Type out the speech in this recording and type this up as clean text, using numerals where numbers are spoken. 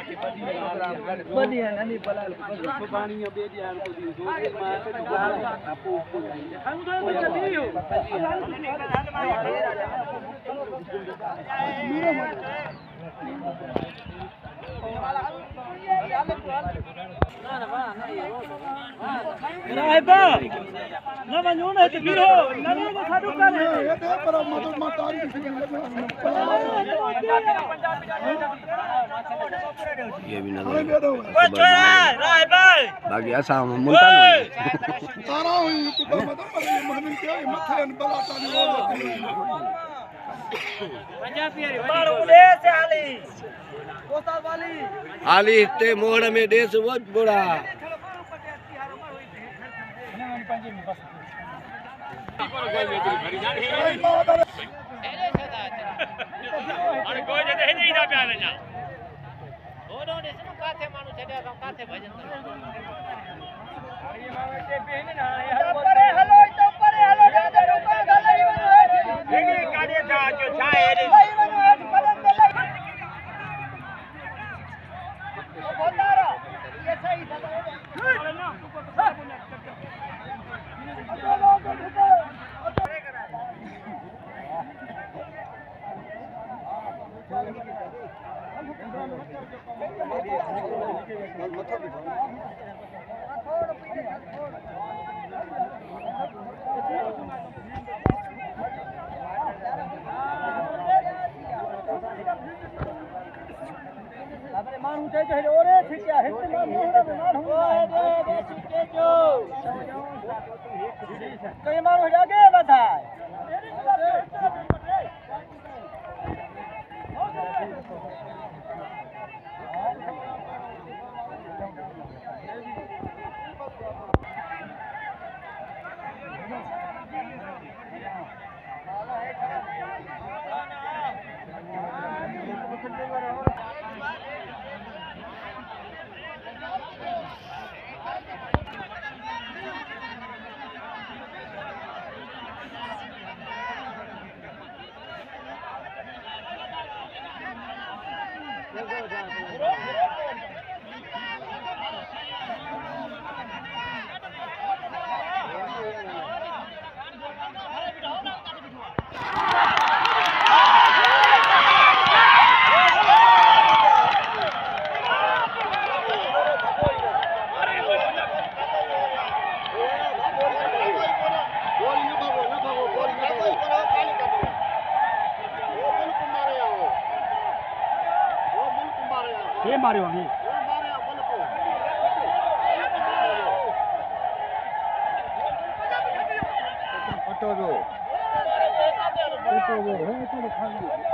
बढ़िया नहीं पला सुबानिया बेदियान को दी दो मां से जुगाड़ आपको हम तो बच्चा नहीं हो रायबा ना मनू ना तकबीर हो ना ना साडू कर ये दे पर मदद मातारी ये भी नजर रायबा बाकी ऐसा मुल्तान तारा हुई तो मदद पर महमिल के मथे अन बलाता नहीं हो पंजाबी बाड़ू ले से आली कोसाल वाली आली ते मोड़ में देश बहुत बुरा अरे कोई जदे नहीं ना प्यार जा ओडो ने सनु काथे मानु छड्या का काथे भजन अरे मावे ते बेन ना यार परे हलो तो परे हलो दादा रुका गले मनु एनी गाड़ी जा जो छाए रे मनु आज बदन दे ओ बोतारा ये सही दादा ना अपने मानू चाहिए तो और ठीक है हिट मानू दे छिके जो कई मानू जाके बताए ये मारे होंगे ऑटो दो है तो खा लो